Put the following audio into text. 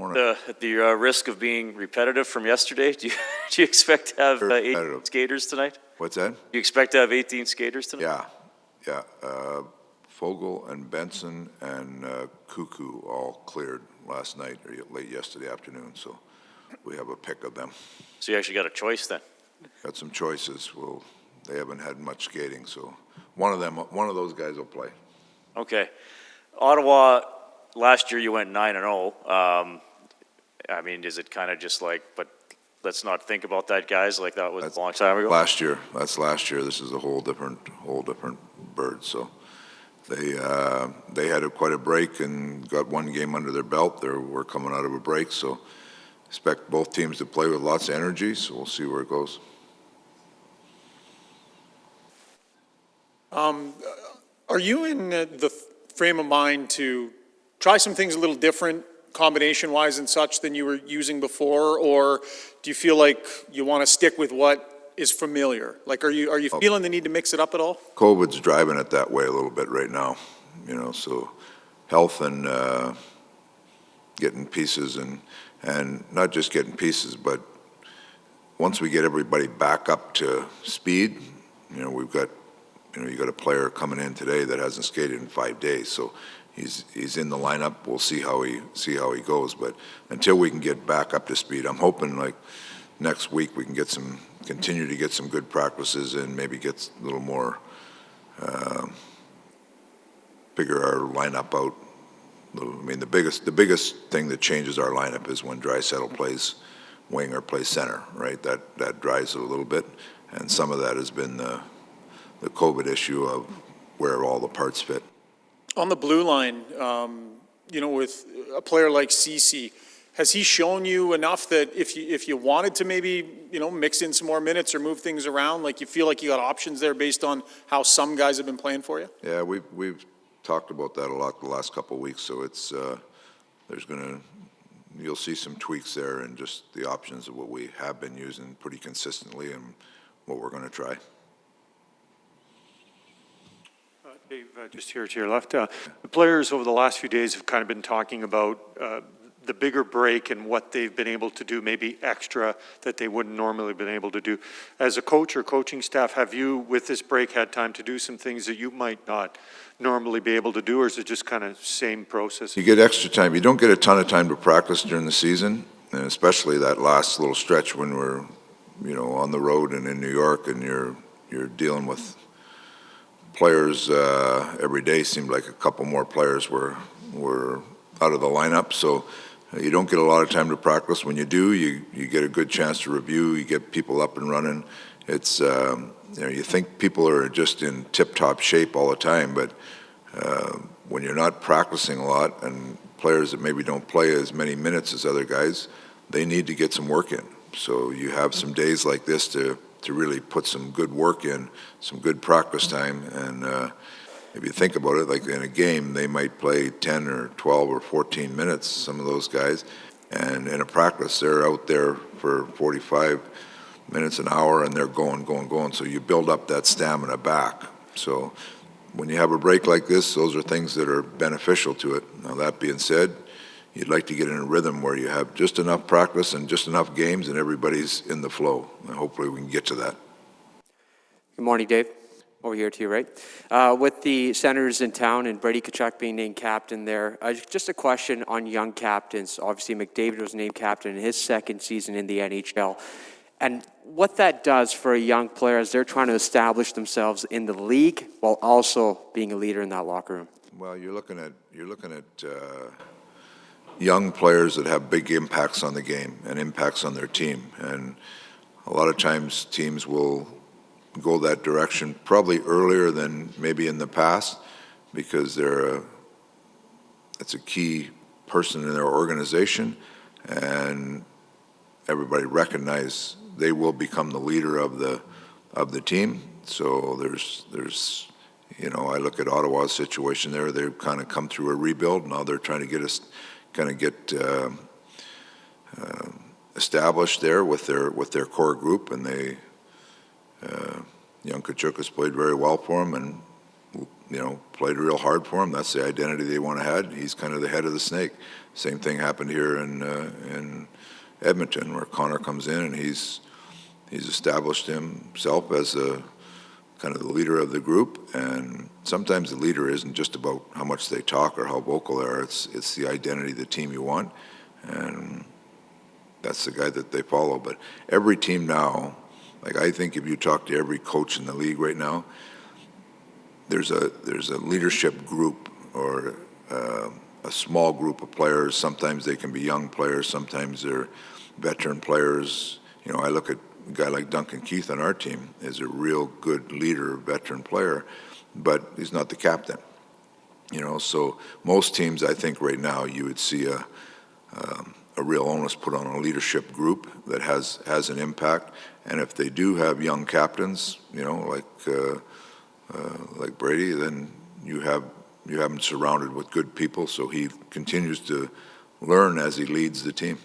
At the risk of being repetitive from yesterday, do you expect to have 18 skaters tonight? What's that? Do you expect to have 18 skaters tonight? Yeah. Fogel and Benson and Cuckoo all cleared last night or late yesterday afternoon, so we have a pick of them. So you actually got a choice then? Got some choices. They haven't had much skating, so one of those guys will play. Okay. Ottawa, last year you went 9-0. I mean, is it kind of just like, but let's not think about that, guys, like that was a long time ago? That's last year. This is a whole different bird. So they had quite a break and got one game under their belt. We're coming out of a break, so expect both teams to play with lots of energy. So we'll see where it goes. Are you in the frame of mind to try some things a little different, combination-wise and such, than you were using before, or do you feel like you want to stick with what is familiar? Like, are you feeling the need to mix it up at all? COVID's driving it that way a little bit right now, so health and getting pieces and not just getting pieces, but once we get everybody back up to speed, we've got, you got a player coming in today that hasn't skated in 5 days, so he's in the lineup. We'll see how he goes, but until we can get back up to speed, I'm hoping like next week we can continue to get some good practices and maybe get a little more, figure our lineup out. I mean, the biggest thing that changes our lineup is when Draisaitl plays wing or plays center, right? That drives it a little bit, and some of that has been the COVID issue of where all the parts fit. On the blue line, with a player like Ceci, has he shown you enough that if you wanted to maybe, mix in some more minutes or move things around, like you feel like you got options there based on how some guys have been playing for you? Yeah, we've talked about that a lot the last couple of weeks, so it's you'll see some tweaks there and just the options of what we have been using pretty consistently and what we're going to try. Dave, just here to your left, the players over the last few days have kind of been talking about the bigger break and what they've been able to do, maybe extra that they wouldn't normally have been able to do. As a coach or coaching staff, have you, with this break, had time to do some things that you might not normally be able to do, or is it just kind of same process? You get extra time. You don't get a ton of time to practice during the season, and especially that last little stretch when we're, on the road and in New York, and you're dealing with players every day. Seemed like a couple more players were out of the lineup, so you don't get a lot of time to practice. When you do, you get a good chance to review. You get people up and running. It's you think people are just in tip-top shape all the time, but when you're not practicing a lot, and players that maybe don't play as many minutes as other guys, they need to get some work in. So you have some days like this to really put some good work in, some good practice time. And if you think about it, like in a game, they might play 10 or 12 or 14 minutes, some of those guys. And in a practice, they're out there for 45 minutes, an hour, and they're going. So you build up that stamina back. So when you have a break like this, those are things that are beneficial to it. Now, that being said, you'd like to get in a rhythm where you have just enough practice and just enough games and everybody's in the flow. And hopefully we can get to that. Good morning, Dave. Over here to you, right? With the Senators in town and Brady Tkachuk being named captain there, just a question on young captains. Obviously, McDavid was named captain in his second season in the NHL. And what that does for a young player as they're trying to establish themselves in the league while also being a leader in that locker room. Well, you're looking at young players that have big impacts on the game and impacts on their team. And a lot of times teams will go that direction probably earlier than maybe in the past because it's a key person in their organization, and everybody recognizes they will become the leader of the team. So there's I look at Ottawa's situation there. They've kind of come through a rebuild. Now they're trying to get established there with their core group, and young Tkachuk has played very well for them, and played real hard for them. That's the identity they want to have. He's kind of the head of the snake. Same thing happened here in Edmonton, where Connor comes in and he's established himself as a kind of the leader of the group. And sometimes the leader isn't just about how much they talk or how vocal they are. It's the identity of the team you want, and that's the guy that they follow. But every team now, like I think if you talk to every coach in the league right now, there's a leadership group or a small group of players. Sometimes they can be young players, sometimes they're veteran players. I look at a guy like Duncan Keith on our team is a real good leader, veteran player, but he's not the captain. So most teams, I think right now, you would see a real onus put on a leadership group that has an impact. And if they do have young captains, like Brady, then you have him surrounded with good people, so he continues to learn as he leads the team.